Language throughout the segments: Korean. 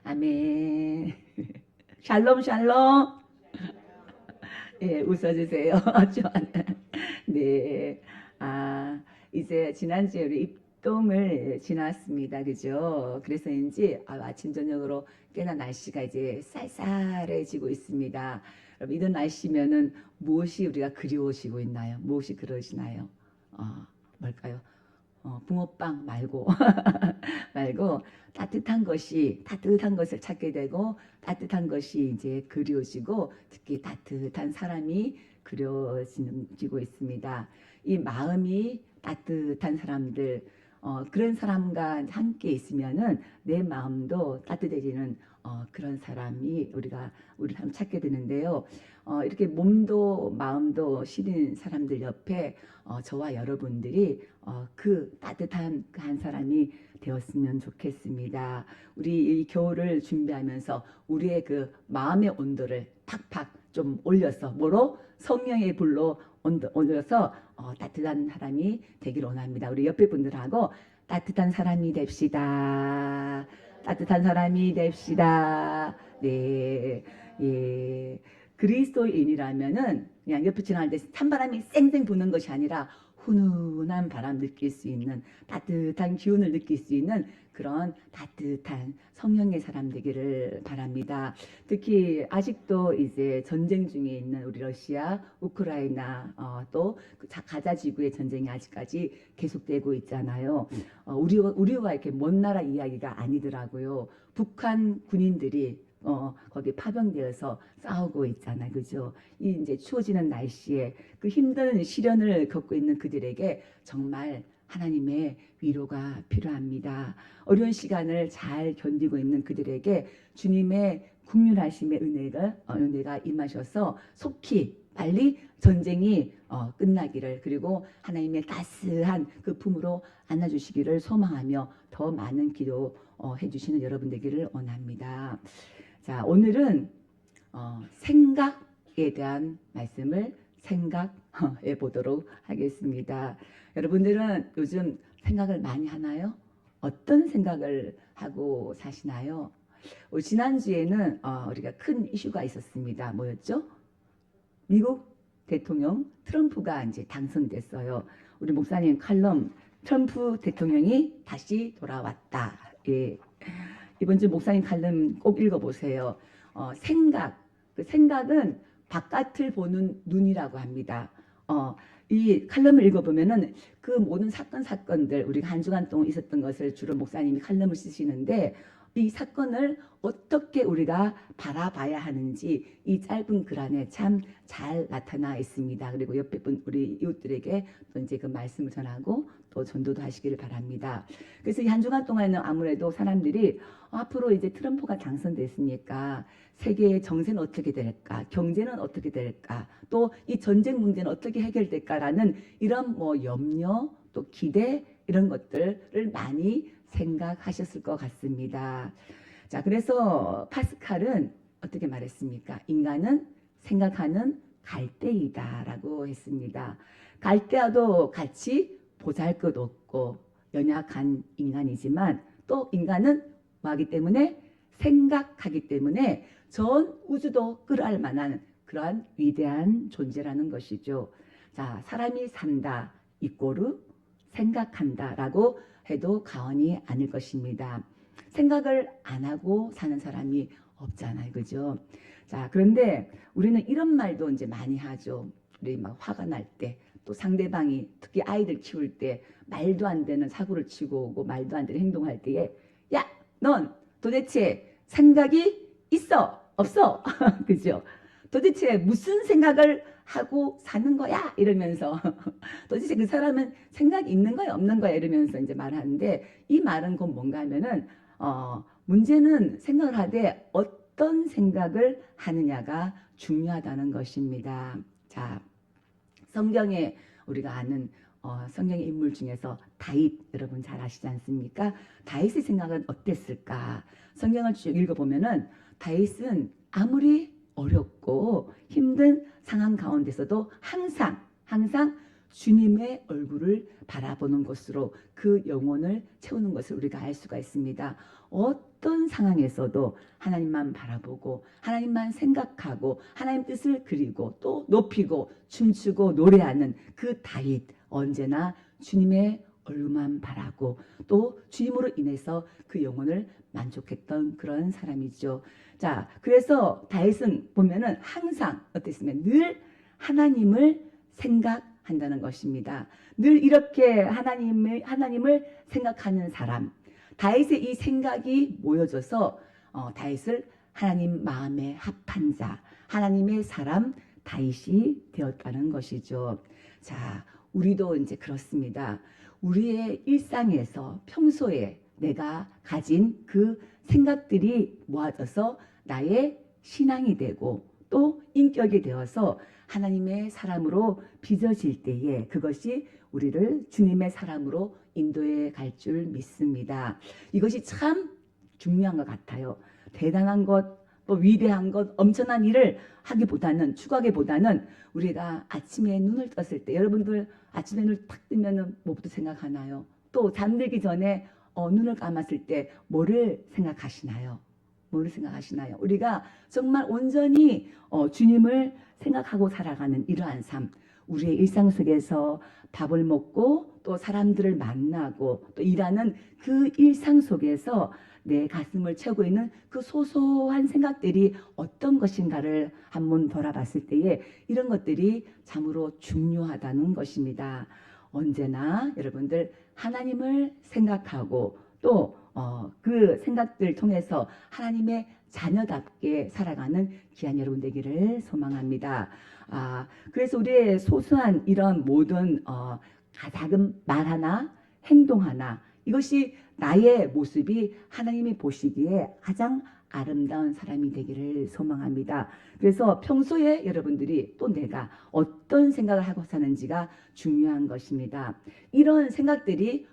아멘. 샬롬 샬롬. 예, 웃어주세요. 좋아요. 네. 아, 이제 지난주에 우리 입동을 지났습니다. 그죠? 그래서인지 아침 저녁으로 꽤나 날씨가 이제 쌀쌀해지고 있습니다. 여러분, 이런 날씨면은 무엇이 우리가 그리워지고 있나요? 무엇이 그러시나요? 어, 뭘까요? 붕어빵 말고 말고 따뜻한 것을 찾게 되고 따뜻한 것이 이제 그리워지고 특히 따뜻한 사람이 그려지고 있습니다. 이 마음이 따뜻한 사람들 그런 사람과 함께 있으면은 내 마음도 따뜻해지는 그런 사람이 우리를 한번 찾게 되는데요. 이렇게 몸도 마음도 시린 사람들 옆에 저와 여러분들이 그 따뜻한 그 한 사람이 되었으면 좋겠습니다. 우리 이 겨울을 준비하면서 우리의 그 마음의 온도를 팍팍 좀 올려서 뭐로 성령의 불로 올려서 따뜻한 사람이 되길 원합니다. 우리 옆에 분들하고 따뜻한 사람이 됩시다. 따뜻한 사람이 됩시다. 네, 예. 그리스도인이라면은 그냥 옆에 지나갈 때 찬바람이 쌩쌩 부는 것이 아니라 훈훈한 바람 느낄 수 있는 따뜻한 기운을 느낄 수 있는 그런 따뜻한 성령의 사람 되기를 바랍니다. 특히 아직도 이제 전쟁 중에 있는 우리 러시아, 우크라이나 또 가자 지구의 전쟁이 아직까지 계속되고 있잖아요. 우리와 이렇게 먼 나라 이야기가 아니더라고요. 북한 군인들이 거기 파병되어서 싸우고 있잖아요. 그죠? 이 이제 추워지는 날씨에 그 힘든 시련을 겪고 있는 그들에게 정말 하나님의 위로가 필요합니다. 어려운 시간을 잘 견디고 있는 그들에게 주님의 국률하심의 은혜가 임하셔서 속히 빨리 전쟁이 끝나기를 그리고 하나님의 따스한 그 품으로 안아주시기를 소망하며 더 많은 기도 해주시는 여러분 되기를 원합니다. 자, 오늘은 생각에 대한 말씀을 생각해 보도록 하겠습니다. 여러분들은 요즘 생각을 많이 하나요? 어떤 생각을 하고 사시나요? 지난주에는 우리가 큰 이슈가 있었습니다. 뭐였죠? 미국 대통령 트럼프가 이제 당선됐어요. 우리 목사님 칼럼 트럼프 대통령이 다시 돌아왔다. 예. 이번 주 목사님 칼럼 꼭 읽어보세요. 그 생각은 바깥을 보는 눈이라고 합니다. 이 칼럼을 읽어보면은 그 모든 사건들 우리가 한 주간 동안 있었던 것을 주로 목사님이 칼럼을 쓰시는데 이 사건을 어떻게 우리가 바라봐야 하는지 이 짧은 글 안에 참 잘 나타나 있습니다. 그리고 옆에 분 우리 이웃들에게 또 이제 그 말씀을 전하고 또 전도도 하시기를 바랍니다. 그래서 이 한 주간 동안은 아무래도 사람들이 앞으로 이제 트럼프가 당선됐으니까 세계의 정세는 어떻게 될까, 경제는 어떻게 될까, 또 이 전쟁 문제는 어떻게 해결될까라는 이런 뭐 염려, 또 기대 이런 것들을 많이 생각하셨을 것 같습니다. 자, 그래서 파스칼은 어떻게 말했습니까? 인간은 생각하는 갈대이다라고 했습니다. 갈대와도 같이 보잘것없고 연약한 인간이지만 또 인간은 뭐하기 때문에 생각하기 때문에 전 우주도 끌어할 만한 그러한 위대한 존재라는 것이죠. 자, 사람이 산다 이꼬르 생각한다라고 해도 과언이 아닐 것입니다. 생각을 안 하고 사는 사람이 없잖아요. 그죠? 자, 그런데 우리는 이런 말도 이제 많이 하죠. 우리 막 화가 날 때, 또 상대방이 특히 아이들 키울 때 말도 안 되는 사고를 치고 오고 말도 안 되는 행동할 때에 야, 넌 도대체 생각이 있어? 없어? 그죠? 도대체 무슨 생각을 하고 사는 거야? 이러면서 도대체 그 사람은 생각이 있는 거야? 없는 거야? 이러면서 이제 말하는데 이 말은 곧 뭔가 하면은 문제는 생각을 하되 어떤 생각을 하느냐가 중요하다는 것입니다. 자, 성경에 우리가 아는 성경의 인물 중에서 다윗 여러분 잘 아시지 않습니까? 다윗의 생각은 어땠을까? 성경을 쭉 읽어보면은 다윗은 아무리 어렵고 힘든 상황 가운데서도 항상 주님의 얼굴을 바라보는 것으로 그 영혼을 채우는 것을 우리가 알 수가 있습니다. 어떤 상황에서도 하나님만 바라보고 하나님만 생각하고 하나님 뜻을 그리고 또 높이고 춤추고 노래하는 그 다윗, 언제나 주님의 얼굴만 바라고 또 주님으로 인해서 그 영혼을 만족했던 그런 사람이죠. 자, 그래서 다윗은 보면은 항상 어땠으면 늘 하나님을 생각한다는 것입니다. 늘 이렇게 하나님을 생각하는 사람. 다윗의 이 생각이 모여져서 다윗을 하나님 마음에 합한 자, 하나님의 사람 다윗이 되었다는 것이죠. 자, 우리도 이제 그렇습니다. 우리의 일상에서 평소에 내가 가진 그 생각들이 모아져서 나의 신앙이 되고 또 인격이 되어서 하나님의 사람으로 빚어질 때에 그것이 우리를 주님의 사람으로 인도해 갈 줄 믿습니다. 이것이 참 중요한 것 같아요. 대단한 것, 또 위대한 것, 엄청난 일을 추구하기보다는 우리가 아침에 눈을 떴을 때, 여러분들 아침에 눈을 탁 뜨면 뭐부터 생각하나요? 또 잠들기 전에 눈을 감았을 때 뭐를 생각하시나요? 뭐를 생각하시나요? 우리가 정말 온전히 주님을 생각하고 살아가는 이러한 삶, 우리의 일상 속에서 밥을 먹고 또 사람들을 만나고 또 일하는 그 일상 속에서 내 가슴을 채우고 있는 그 소소한 생각들이 어떤 것인가를 한번 돌아봤을 때에 이런 것들이 참으로 중요하다는 것입니다. 언제나 여러분들 하나님을 생각하고 또 그 생각들 통해서 하나님의 자녀답게 살아가는 귀한 여러분 되기를 소망합니다. 그래서 우리의 소소한 이런 모든 작은 말 하나, 행동 하나, 이것이 나의 모습이 하나님이 보시기에 가장 아름다운 사람이 되기를 소망합니다. 그래서 평소에 여러분들이 또 내가 어떤 생각을 하고 사는지가 중요한 것입니다. 이런 생각들이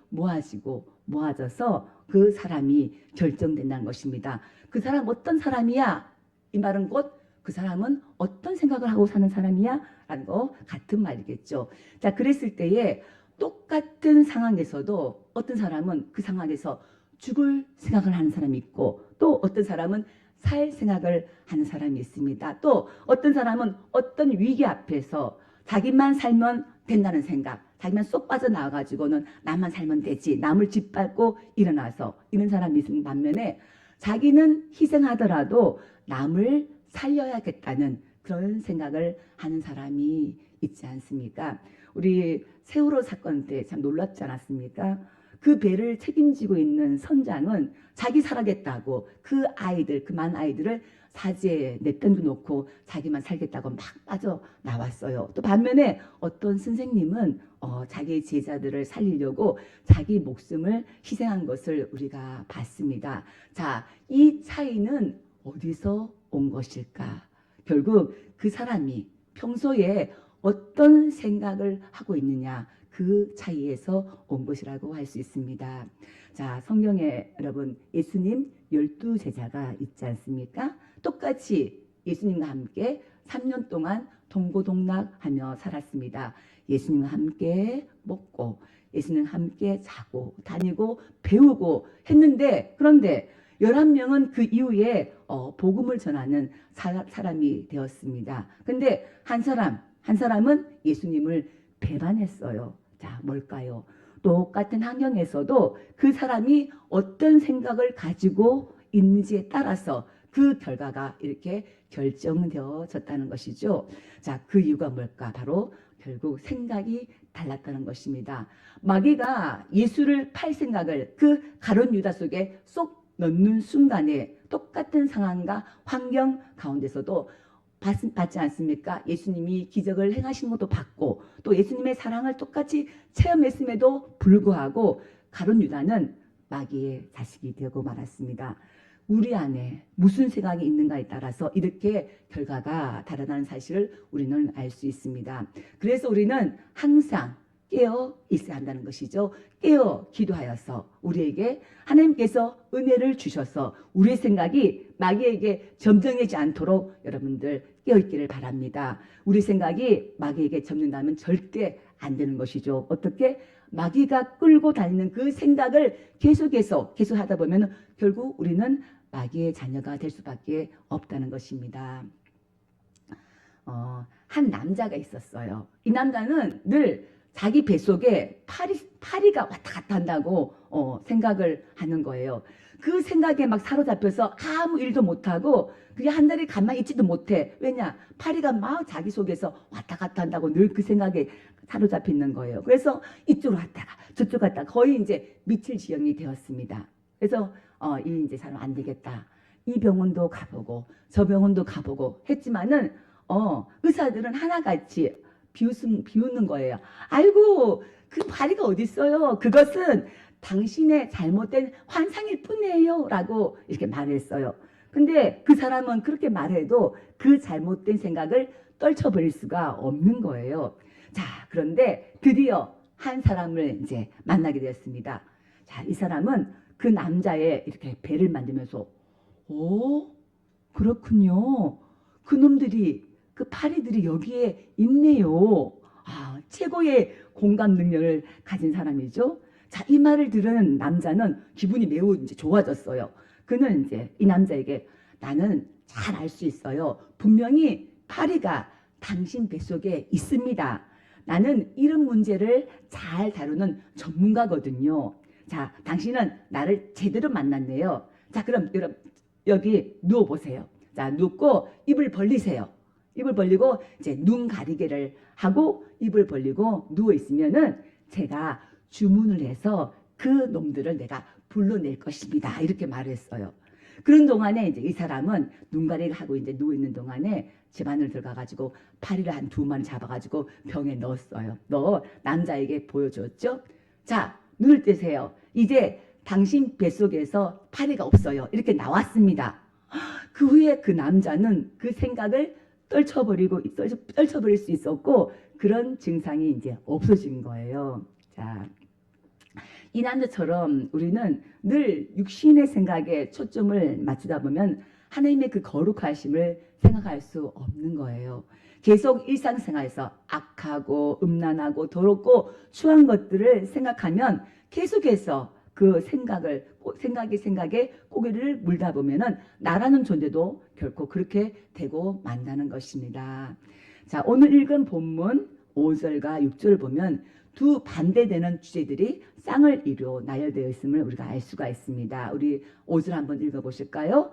모아져서 그 사람이 결정된다는 것입니다. 그 사람 어떤 사람이야? 이 말은 곧 그 사람은 어떤 생각을 하고 사는 사람이야? 라는 거 같은 말이겠죠. 자, 그랬을 때에 똑같은 상황에서도 어떤 사람은 그 상황에서 죽을 생각을 하는 사람이 있고 또 어떤 사람은 살 생각을 하는 사람이 있습니다. 또 어떤 사람은 어떤 위기 앞에서 자기만 살면 된다는 생각, 자기만 쏙 빠져나와가지고는 나만 살면 되지, 남을 짓밟고 일어나서 이런 사람이 있는 반면에 자기는 희생하더라도 남을 살려야겠다는 그런 생각을 하는 사람이 있지 않습니까? 우리 세월호 사건 때 참 놀랍지 않았습니까? 그 배를 책임지고 있는 선장은 자기 살아겠다고 그 많은 아이들을 사지에 내던져 놓고 자기만 살겠다고 막 빠져나왔어요. 또 반면에 어떤 선생님은 자기 제자들을 살리려고 자기 목숨을 희생한 것을 우리가 봤습니다. 자, 이 차이는 어디서 온 것일까? 결국 그 사람이 평소에 어떤 생각을 하고 있느냐, 그 차이에서 온 것이라고 할 수 있습니다. 자, 성경에 여러분 예수님 12제자가 있지 않습니까? 똑같이 예수님과 함께 3년 동안 동고동락하며 살았습니다. 예수님과 함께 먹고 예수님과 함께 자고 다니고 배우고 했는데, 그런데 11명은 그 이후에 복음을 전하는 사람이 되었습니다. 근데 한 사람은 예수님을 배반했어요. 자, 뭘까요? 똑같은 환경에서도 그 사람이 어떤 생각을 가지고 있는지에 따라서 그 결과가 이렇게 결정되어졌다는 것이죠. 자, 그 이유가 뭘까? 바로 결국 생각이 달랐다는 것입니다. 마귀가 예수를 팔 생각을 그 가룟 유다 속에 쏙 넣는 순간에 똑같은 상황과 환경 가운데서도 받지 않습니까? 예수님이 기적을 행하신 것도 받고 또 예수님의 사랑을 똑같이 체험했음에도 불구하고 가룟 유다는 마귀의 자식이 되고 말았습니다. 우리 안에 무슨 생각이 있는가에 따라서 이렇게 결과가 다르다는 사실을 우리는 알 수 있습니다. 그래서 우리는 항상 깨어 있어야 한다는 것이죠. 깨어 기도하여서 우리에게 하나님께서 은혜를 주셔서 우리의 생각이 마귀에게 점령하지 않도록 여러분들 깨어 있기를 바랍니다. 우리 생각이 마귀에게 점령하면 절대 안 되는 것이죠. 어떻게? 마귀가 끌고 다니는 그 생각을 계속 하다 보면 결국 우리는 마귀의 자녀가 될 수밖에 없다는 것입니다. 한 남자가 있었어요. 이 남자는 늘 자기 뱃속에 파리가 왔다 갔다 한다고 생각을 하는 거예요. 그 생각에 막 사로잡혀서 아무 일도 못하고 그게 한 자리 가만히 있지도 못해. 왜냐? 파리가 막 자기 속에서 왔다 갔다 한다고 늘 그 생각에 사로잡혀 있는 거예요. 그래서 이쪽으로 갔다가 저쪽 갔다가 거의 이제 미칠 지경이 되었습니다. 그래서 이 이제 사람 안 되겠다. 이 병원도 가보고 저 병원도 가보고 했지만은 의사들은 하나같이 비웃는 거예요. 아이고 그 파리가 어디 있어요? 그것은 당신의 잘못된 환상일 뿐이에요 라고 이렇게 말했어요. 근데 그 사람은 그렇게 말해도 그 잘못된 생각을 떨쳐버릴 수가 없는 거예요. 자, 그런데 드디어 한 사람을 이제 만나게 되었습니다. 자, 이 사람은 그 남자의 이렇게 배를 만들면서 오, 그렇군요. 그놈들이 그 파리들이 여기에 있네요. 아, 최고의 공감 능력을 가진 사람이죠. 자, 이 말을 들은 남자는 기분이 매우 이제 좋아졌어요. 그는 이제 이 남자에게 나는 잘 알 수 있어요. 분명히 파리가 당신 뱃속에 있습니다. 나는 이런 문제를 잘 다루는 전문가거든요. 자, 당신은 나를 제대로 만났네요. 자, 그럼 여기 누워보세요. 자, 눕고 입을 벌리세요. 입을 벌리고 이제 눈 가리개를 하고 입을 벌리고 누워 있으면은 제가 주문을 해서 그 놈들을 내가 불러낼 것입니다. 이렇게 말했어요. 그런 동안에 이제 이 사람은 눈 가리개를 하고 이제 누워 있는 동안에 집 안을 들어가가지고 파리를 한 2마리 잡아가지고 병에 넣었어요. 넣어 남자에게 보여줬죠. 자, 눈을 뜨세요. 이제 당신 뱃속에서 파리가 없어요. 이렇게 나왔습니다. 그 후에 그 남자는 그 생각을 떨쳐버릴 수 있었고 그런 증상이 이제 없어진 거예요. 자, 이 남자처럼 우리는 늘 육신의 생각에 초점을 맞추다 보면 하나님의 그 거룩하심을 생각할 수 없는 거예요. 계속 일상생활에서 악하고 음란하고 더럽고 추한 것들을 생각하면 계속해서 그 생각에 고개를 물다 보면은 나라는 존재도 결코 그렇게 되고 만다는 것입니다. 자, 오늘 읽은 본문 5절과 6절을 보면 두 반대되는 주제들이 쌍을 이루어 나열되어 있음을 우리가 알 수가 있습니다. 우리 5절 한번 읽어보실까요?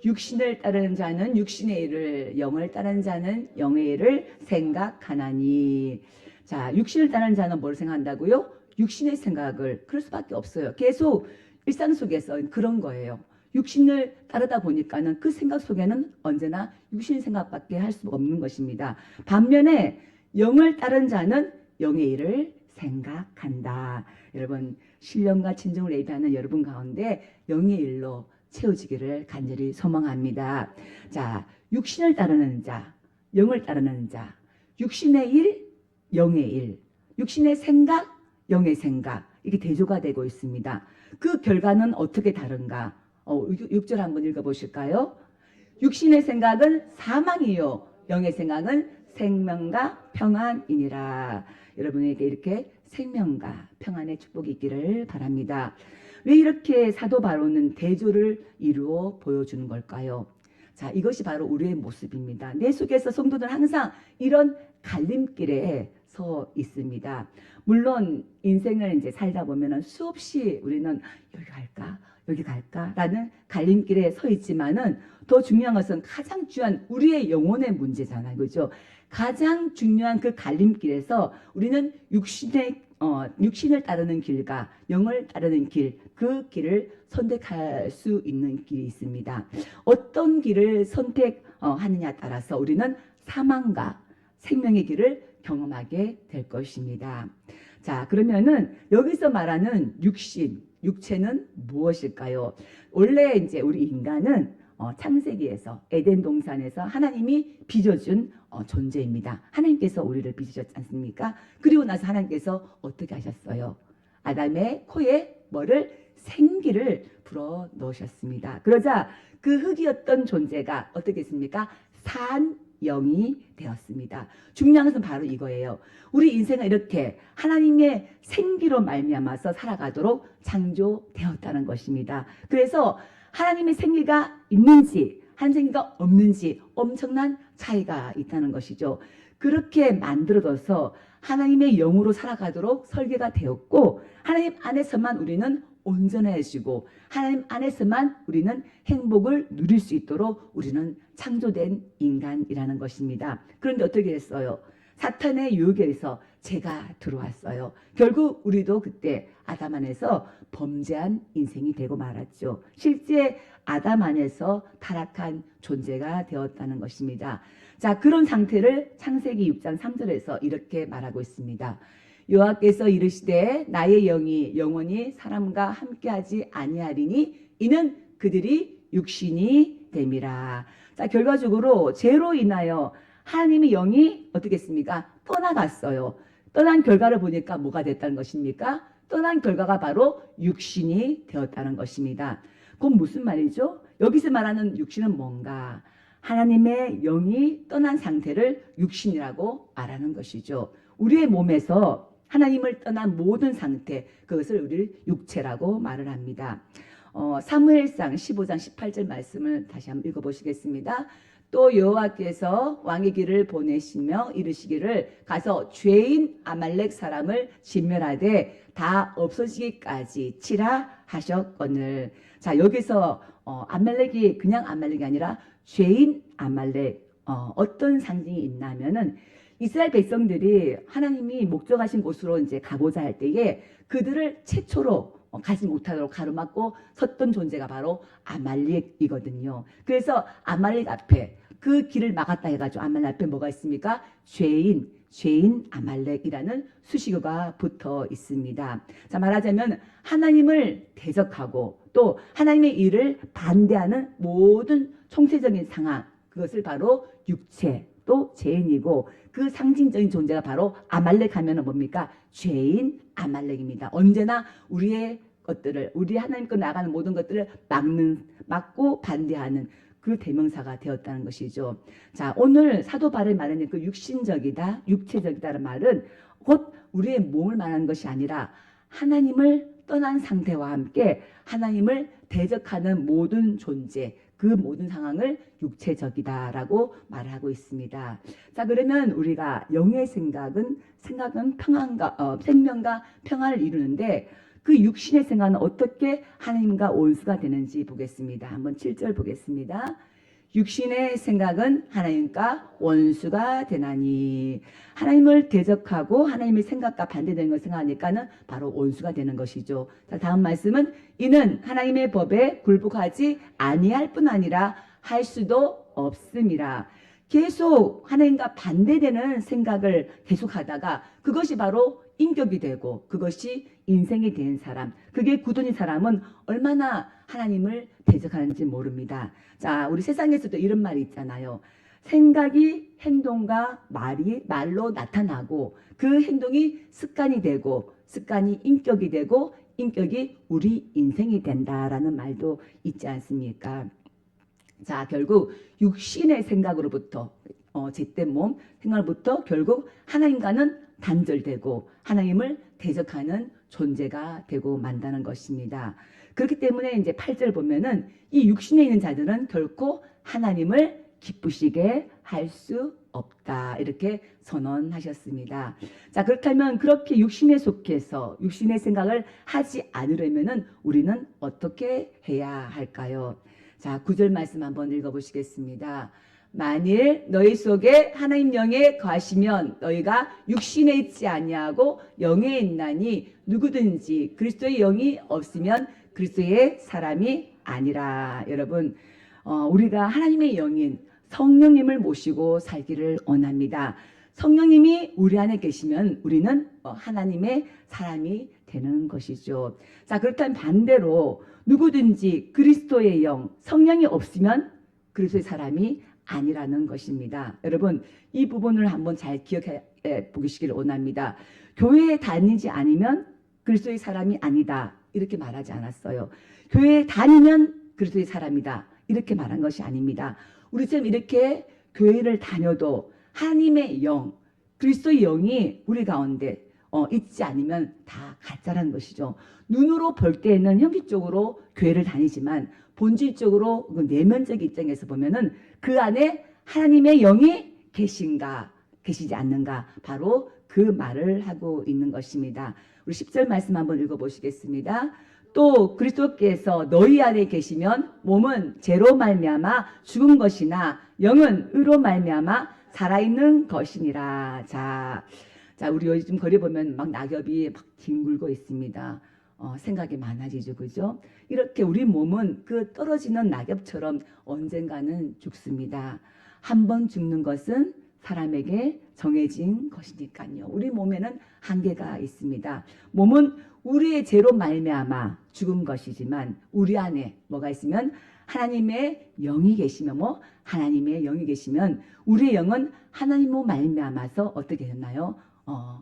육신을 따르는 자는 육신의 일을, 영을 따르는 자는 영의 일을 생각하나니. 자, 육신을 따르는 자는 뭘 생각한다고요? 육신의 생각을. 그럴 수밖에 없어요. 계속 일상 속에서 그런 거예요. 육신을 따르다 보니까는 그 생각 속에는 언제나 육신의 생각밖에 할 수 없는 것입니다. 반면에 영을 따른 자는 영의 일을 생각한다. 여러분, 신령과 진정을 예배하는 여러분 가운데 영의 일로 채워지기를 간절히 소망합니다. 자, 육신을 따르는 자, 영을 따르는 자, 육신의 일, 영의 일, 육신의 생각, 영의 생각, 이게 대조가 되고 있습니다. 그 결과는 어떻게 다른가? 6절 한번 읽어보실까요? 육신의 생각은 사망이요, 영의 생각은 생명과 평안이니라. 여러분에게 이렇게 생명과 평안의 축복이 있기를 바랍니다. 왜 이렇게 사도 바울은 대조를 이루어 보여주는 걸까요? 자, 이것이 바로 우리의 모습입니다. 내 속에서 성도들은 항상 이런 갈림길에 서 있습니다. 물론 인생을 이제 살다 보면은 수없이 우리는 여기 갈까? 여기 갈까라는 갈림길에 서 있지만은 더 중요한 것은 가장 중요한 우리의 영혼의 문제잖아요. 그죠? 가장 중요한 그 갈림길에서 우리는 육신을 따르는 길과 영을 따르는 길, 그 길을 선택할 수 있는 길이 있습니다. 어떤 길을 선택하느냐에 따라서 우리는 사망과 생명의 길을 경험하게 될 것입니다. 자, 그러면은 여기서 말하는 육체는 무엇일까요? 원래 이제 우리 인간은 창세기에서 에덴 동산에서 하나님이 빚어준 존재입니다. 하나님께서 우리를 빚으셨지 않습니까? 그리고 나서 하나님께서 어떻게 하셨어요? 아담의 코에 뭐를? 생기를 불어 넣으셨습니다. 그러자 그 흙이었던 존재가 어떻게 했습니까? 산 영이 되었습니다. 중요한 것은 바로 이거예요. 우리 인생은 이렇게 하나님의 생기로 말미암아서 살아가도록 창조되었다는 것입니다. 그래서 하나님의 생기가 있는지 하나님의 생기가 없는지 엄청난 차이가 있다는 것이죠. 그렇게 만들어져서 하나님의 영으로 살아가도록 설계가 되었고 하나님 안에서만 우리는 온전해지고 하나님 안에서만 우리는 행복을 누릴 수 있도록 우리는 창조된 인간이라는 것입니다. 그런데 어떻게 됐어요? 사탄의 유혹에 의해서 죄가 들어왔어요. 결국 우리도 그때 아담 안에서 범죄한 인생이 되고 말았죠. 실제 아담 안에서 타락한 존재가 되었다는 것입니다. 자, 그런 상태를 창세기 6장 3절에서 이렇게 말하고 있습니다. 여호와께서 이르시되 나의 영이 영원히 사람과 함께하지 아니하리니 이는 그들이 육신이 됨이라. 자, 결과적으로 죄로 인하여 하나님의 영이 어떻게 했습니까? 떠나갔어요. 떠난 결과를 보니까 뭐가 됐다는 것입니까? 떠난 결과가 바로 육신이 되었다는 것입니다. 그건 무슨 말이죠? 여기서 말하는 육신은 뭔가? 하나님의 영이 떠난 상태를 육신이라고 말하는 것이죠. 우리의 몸에서 하나님을 떠난 모든 상태, 그것을 우리 육체라고 말을 합니다. 사무엘상 15장 18절 말씀을 다시 한번 읽어보시겠습니다. 또 여호와께서 왕의 길을 보내시며 이르시기를 가서 죄인 아말렉 사람을 진멸하되 다 없어지기까지 치라 하셨거늘. 자, 여기서 아말렉이 그냥 아말렉이 아니라 죄인 아말렉, 어떤 상징이 있냐면은 이스라엘 백성들이 하나님이 목적하신 곳으로 이제 가고자 할 때에 그들을 최초로 가지 못하도록 가로막고 섰던 존재가 바로 아말렉이거든요. 그래서 아말렉 앞에 그 길을 막았다 해가지고 아말렉 앞에 뭐가 있습니까? 죄인 아말렉이라는 수식어가 붙어 있습니다. 자, 말하자면 하나님을 대적하고 또 하나님의 일을 반대하는 모든 총체적인 상황, 그것을 바로 육체 또 죄인이고 그 상징적인 존재가 바로 아말렉 하면은 뭡니까? 죄인 아말렉입니다. 언제나 우리의 것들을, 우리 하나님께 나가는 모든 것들을 막고 반대하는 그 대명사가 되었다는 것이죠. 자, 오늘 사도 바울이 말하는 그 육신적이다, 육체적이다라는 말은 곧 우리의 몸을 말하는 것이 아니라 하나님을 떠난 상태와 함께 하나님을 대적하는 모든 존재, 그 모든 상황을 육체적이다라고 말하고 있습니다. 자, 그러면 우리가 영의 생각은 생명과 평안을 이루는데 그 육신의 생각은 어떻게 하나님과 원수가 되는지 보겠습니다. 한번 7절 보겠습니다. 육신의 생각은 하나님과 원수가 되나니. 하나님을 대적하고 하나님의 생각과 반대되는 것을 생각하니까는 바로 원수가 되는 것이죠. 자, 다음 말씀은 이는 하나님의 법에 굴복하지 아니할 뿐 아니라 할 수도 없음이라. 계속 하나님과 반대되는 생각을 계속하다가 그것이 바로 인격이 되고 그것이 인생이 된 사람, 그게 굳어진 사람은 얼마나 하나님을 대적하는지 모릅니다. 자, 우리 세상에서도 이런 말이 있잖아요. 생각이 행동과 말로 나타나고 그 행동이 습관이 되고 습관이 인격이 되고 인격이 우리 인생이 된다라는 말도 있지 않습니까? 자, 결국 육신의 생각으로부터 죄된 몸 생각으로부터 결국 하나님과는 단절되고 하나님을 대적하는 존재가 되고 만다는 것입니다. 그렇기 때문에 이제 8절 보면은 이 육신에 있는 자들은 결코 하나님을 기쁘시게 할 수 없다, 이렇게 선언하셨습니다. 자, 그렇다면 그렇게 육신에 속해서 육신의 생각을 하지 않으려면은 우리는 어떻게 해야 할까요? 자, 9절 말씀 한번 읽어보시겠습니다. 만일 너희 속에 하나님 영에 거하시면 너희가 육신에 있지 아니하고 영에 있나니 누구든지 그리스도의 영이 없으면 그리스도의 사람이 아니라. 여러분, 우리가 하나님의 영인 성령님을 모시고 살기를 원합니다. 성령님이 우리 안에 계시면 우리는 하나님의 사람이 되는 것이죠. 자, 그렇다면 반대로 누구든지 그리스도의 영, 성령이 없으면 그리스도의 사람이 아니라는 것입니다. 여러분, 이 부분을 한번 잘 기억해 보시기를 원합니다. 교회에 다니지 않으면 그리스도의 사람이 아니다, 이렇게 말하지 않았어요. 교회에 다니면 그리스도의 사람이다, 이렇게 말한 것이 아닙니다. 우리처럼 이렇게 교회를 다녀도 하나님의 영, 그리스도의 영이 우리 가운데 있지 않으면 다 가짜라는 것이죠. 눈으로 볼 때에는 형식적으로 교회를 다니지만 본질적으로 그 내면적 입장에서 보면은 그 안에 하나님의 영이 계신가 계시지 않는가, 바로 그 말을 하고 있는 것입니다. 우리 10절 말씀 한번 읽어보시겠습니다. 또 그리스도께서 너희 안에 계시면 몸은 죄로 말미암아 죽은 것이나 영은 의로 말미암아 살아있는 것이니라. 자, 우리 요즘 거리 보면 막 낙엽이 막 뒹굴고 있습니다. 생각이 많아지죠, 그죠? 이렇게 우리 몸은 그 떨어지는 낙엽처럼 언젠가는 죽습니다. 한 번 죽는 것은 사람에게 정해진 것이니까요. 우리 몸에는 한계가 있습니다. 몸은 우리의 죄로 말미암아 죽은 것이지만 우리 안에 뭐가 있으면 하나님의 영이 계시면 하나님의 영이 계시면 우리의 영은 하나님으로 말미암아서 어떻게 됐나요?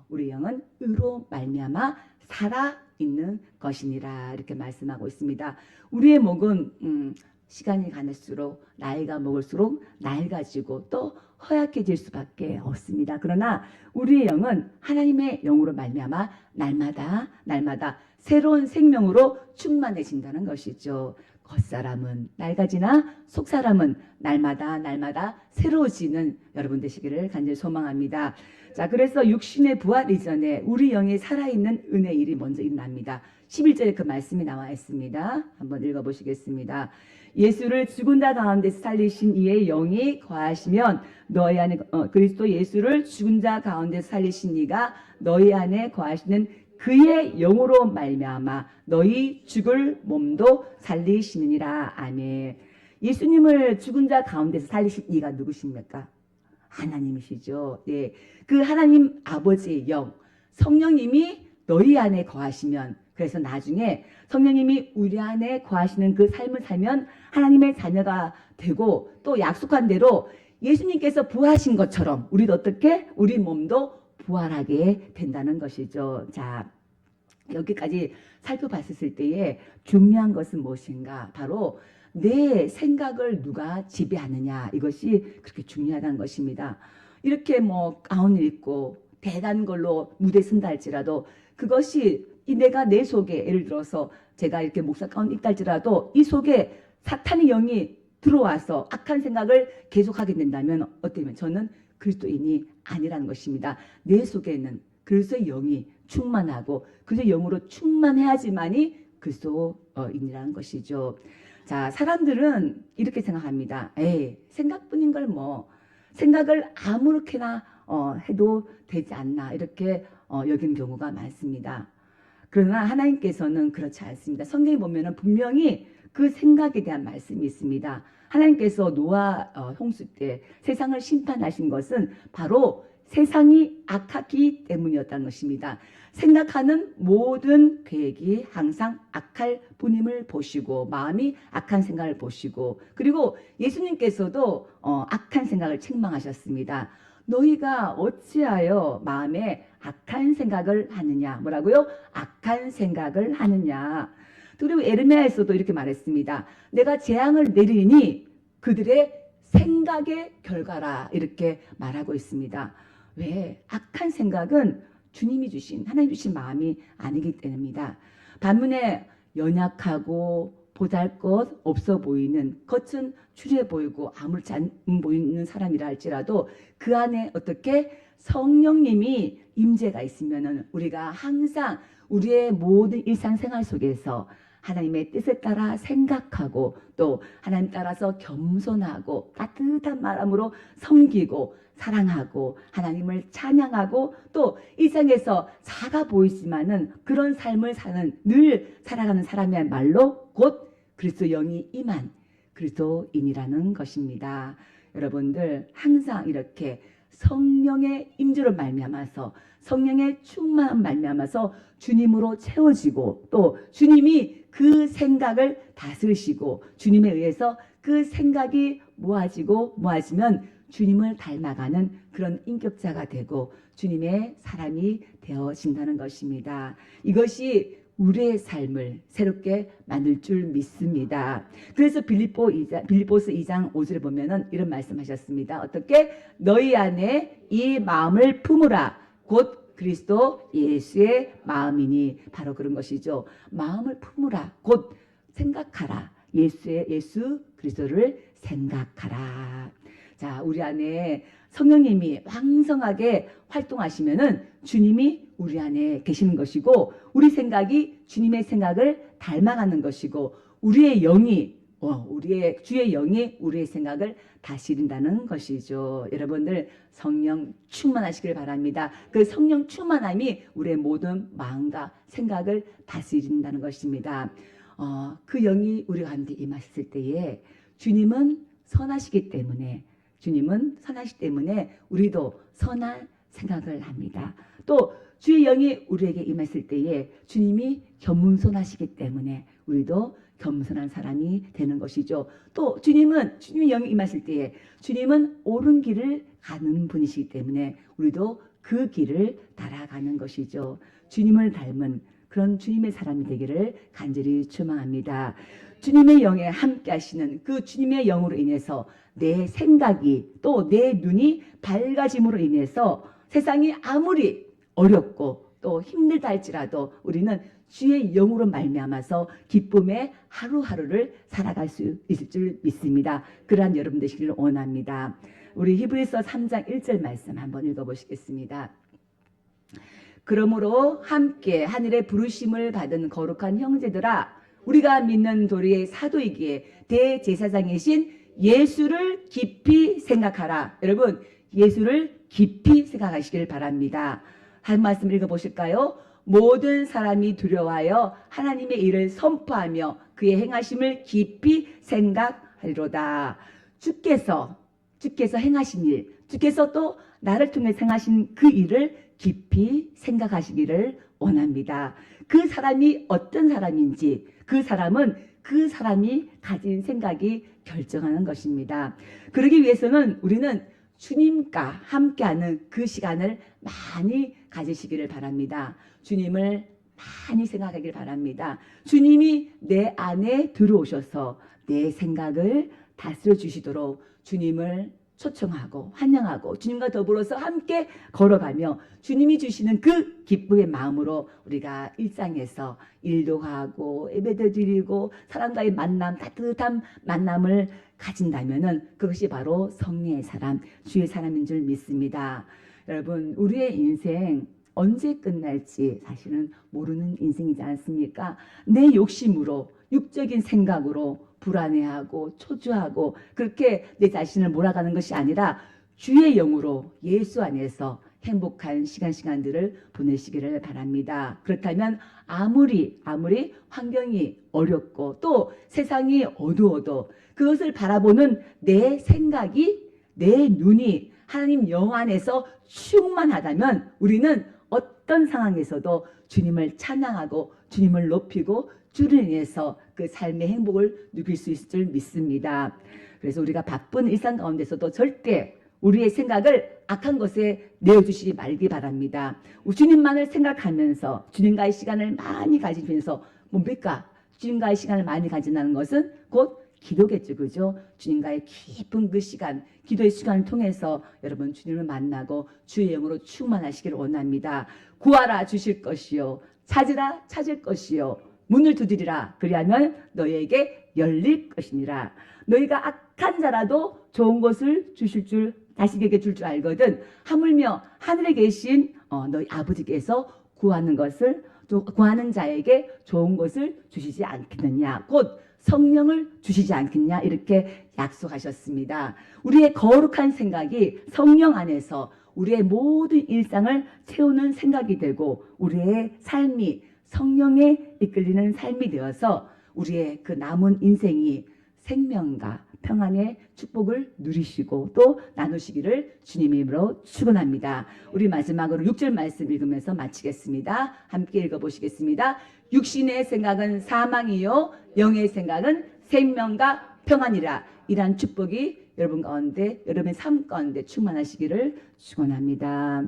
우리 영은 의로 말미암아 살아 있는 것이니라, 이렇게 말씀하고 있습니다. 우리의 목은 시간이 가늘수록 나이가 먹을수록 낡아지고 또 허약해질 수밖에 없습니다. 그러나 우리의 영은 하나님의 영으로 말미암아 날마다 새로운 생명으로 충만해진다는 것이죠. 겉사람은 낡아지나 속사람은 날마다 새로워지는 여러분 되시기를 간절히 소망합니다. 자, 그래서 육신의 부활 이전에 우리 영이 살아있는 은혜 일이 먼저 일어납니다. 11절에 그 말씀이 나와 있습니다. 한번 읽어보시겠습니다. 예수를 죽은 자 가운데서 살리신 이의 영이 거하시면 너희 안에 그리스도 예수를 죽은 자 가운데서 살리신 이가 너희 안에 거하시는 그의 영으로 말미암아 너희 죽을 몸도 살리시느니라. 아멘. 예수님을 죽은 자 가운데서 살리신 이가 누구십니까? 하나님이시죠. 예, 그 하나님 아버지의 영, 성령님이 너희 안에 거하시면, 그래서 나중에 성령님이 우리 안에 거하시는 그 삶을 살면 하나님의 자녀가 되고, 또 약속한 대로 예수님께서 부활하신 것처럼 우리도 어떻게 우리 몸도 부활하게 된다는 것이죠. 자, 여기까지 살펴봤을 때에 중요한 것은 무엇인가? 바로 내 생각을 누가 지배하느냐, 이것이 그렇게 중요하다는 것입니다. 이렇게 가운을 입고 대단한 걸로 무대에 선다 할지라도 그것이 내가 내 속에, 예를 들어서 제가 이렇게 목사 가운 입다 할지라도 이 속에 사탄의 영이 들어와서 악한 생각을 계속하게 된다면 어떻게 저는 그리스도인이 아니라는 것입니다. 내 속에는 그리스도의 영이 충만하고 그리스도의 영으로 충만해야지만이 그리스도인이라는 것이죠. 자, 사람들은 이렇게 생각합니다. 생각뿐인 걸 생각을 아무렇게나 해도 되지 않나, 이렇게 여기는 경우가 많습니다. 그러나 하나님께서는 그렇지 않습니다. 성경에 보면은 분명히 그 생각에 대한 말씀이 있습니다. 하나님께서 노아 홍수 때 세상을 심판하신 것은 바로 세상이 악하기 때문이었다는 것입니다. 생각하는 모든 계획이 항상 악할 뿐임을 보시고, 마음이 악한 생각을 보시고, 그리고 예수님께서도 악한 생각을 책망하셨습니다. 너희가 어찌하여 마음에 악한 생각을 하느냐. 뭐라고요? 악한 생각을 하느냐. 그리고 에르미야에서도 이렇게 말했습니다. 내가 재앙을 내리니 그들의 생각의 결과라, 이렇게 말하고 있습니다. 왜? 악한 생각은 주님이 주신, 하나님 주신 마음이 아니기 때문입니다. 반면에 연약하고 보잘것 없어 보이는, 겉은 추리해 보이고 아무렇지 않 보이는 사람이라 할지라도 그 안에 어떻게 성령님이 임재가 있으면은 우리가 항상 우리의 모든 일상생활 속에서 하나님의 뜻에 따라 생각하고, 또 하나님 따라서 겸손하고 따뜻한 마음으로 섬기고 사랑하고 하나님을 찬양하고, 또 일상에서 작아 보이지만은 그런 삶을 사는, 늘 살아가는 사람이야말로 곧 그리스도 영이 임한 그리스도인이라는 것입니다. 여러분들 항상 이렇게 성령의 임재로 말미암아서, 성령의 충만한 말미암아서 주님으로 채워지고, 또 주님이 그 생각을 다스리시고 주님에 의해서 그 생각이 모아지면 주님을 닮아가는 그런 인격자가 되고 주님의 사람이 되어진다는 것입니다. 이것이 우리의 삶을 새롭게 만들 줄 믿습니다. 그래서 빌립보스 2장 5절에 보면은 이런 말씀하셨습니다. 어떻게? 너희 안에 이 마음을 품으라. 곧 그리스도 예수의 마음이니. 바로 그런 것이죠. 마음을 품으라. 곧 생각하라. 예수 그리스도를 생각하라. 자, 우리 안에 성령님이 왕성하게 활동하시면은 주님이 우리 안에 계시는 것이고, 우리 생각이 주님의 생각을 닮아가는 것이고, 우리의 주의 영이 우리의 생각을 다스린다는 것이죠. 여러분들 성령 충만하시길 바랍니다. 그 성령 충만함이 우리의 모든 마음과 생각을 다스린다는 것입니다. 그 영이 우리 가운데 임하셨을 때에 주님은 선하시기 때문에 우리도 선한 생각을 합니다. 또 주의 영이 우리에게 임했을 때에 주님이 겸손하시기 때문에 우리도 겸손한 사람이 되는 것이죠. 또 주님의 영이 임했을 때에 주님은 옳은 길을 가는 분이시기 때문에 우리도 그 길을 따라가는 것이죠. 주님을 닮은 그런 주님의 사람이 되기를 간절히 축원합니다. 주님의 영에 함께 하시는 그 주님의 영으로 인해서 내 생각이 또 내 눈이 밝아짐으로 인해서 세상이 아무리 어렵고 또 힘들다 할지라도 우리는 주의 영으로 말미암아서 기쁨의 하루하루를 살아갈 수 있을 줄 믿습니다. 그러한 여러분 되시기를 원합니다. 우리 히브리서 3장 1절 말씀 한번 읽어보시겠습니다. 그러므로 함께 하늘의 부르심을 받은 거룩한 형제들아, 우리가 믿는 도리의 사도이기에 대제사장이신 예수를 깊이 생각하라. 여러분, 예수를 깊이 생각하시길 바랍니다. 한 말씀 읽어보실까요? 모든 사람이 두려워하여 하나님의 일을 선포하며 그의 행하심을 깊이 생각하리로다. 주께서 행하신 일, 주께서 또 나를 통해 행하신 그 일을 깊이 생각하시기를 원합니다. 그 사람이 어떤 사람인지 그 사람이 가진 생각이 결정하는 것입니다. 그러기 위해서는 우리는 주님과 함께하는 그 시간을 많이 가지시기를 바랍니다. 주님을 많이 생각하길 바랍니다. 주님이 내 안에 들어오셔서 내 생각을 다스려 주시도록 주님을 초청하고 환영하고 주님과 더불어서 함께 걸어가며 주님이 주시는 그 기쁨의 마음으로 우리가 일상에서 일도 하고 예배도 드리고 사람과의 만남, 따뜻한 만남을 가진다면은 그것이 바로 성령의 사람, 주의 사람인 줄 믿습니다. 여러분, 우리의 인생 언제 끝날지 사실은 모르는 인생이지 않습니까? 내 욕심으로, 육적인 생각으로 불안해하고 초조하고 그렇게 내 자신을 몰아가는 것이 아니라 주의 영으로 예수 안에서 행복한 시간들을 보내시기를 바랍니다. 그렇다면 아무리 환경이 어렵고 또 세상이 어두워도 그것을 바라보는 내 생각이, 내 눈이 하나님 영 안에서 충만하다면 우리는 어떤 상황에서도 주님을 찬양하고 주님을 높이고 주를 인해서 그 삶의 행복을 누릴 수 있을 줄 믿습니다. 그래서 우리가 바쁜 일상 가운데서도 절대 우리의 생각을 악한 것에 내어주시지 말기 바랍니다. 주님만을 생각하면서 주님과의 시간을 많이 가지면서 뭡니까? 주님과의 시간을 많이 가진다는 것은 곧 기도겠죠. 그죠? 주님과의 깊은 그 시간, 기도의 시간을 통해서 여러분 주님을 만나고 주의 영으로 충만하시기를 원합니다. 구하라 주실 것이요, 찾으라 찾을 것이요, 문을 두드리라 그리하면 너희에게 열릴 것이니라. 너희가 악한 자라도 좋은 것을 주실 줄 자식에게 줄 줄 알거든 하물며 하늘에 계신 너희 아버지께서 구하는 자에게 좋은 것을 주시지 않겠느냐, 곧 성령을 주시지 않겠냐, 이렇게 약속하셨습니다. 우리의 거룩한 생각이 성령 안에서 우리의 모든 일상을 채우는 생각이 되고 우리의 삶이 성령에 이끌리는 삶이 되어서 우리의 그 남은 인생이 생명과 평안의 축복을 누리시고 또 나누시기를 주님의 이름으로 축원합니다. 우리 마지막으로 6절 말씀 읽으면서 마치겠습니다. 함께 읽어보시겠습니다. 육신의 생각은 사망이요 영의 생각은 생명과 평안이라. 이러한 축복이 여러분 가운데, 여러분의 삶 가운데 충만하시기를 축원합니다.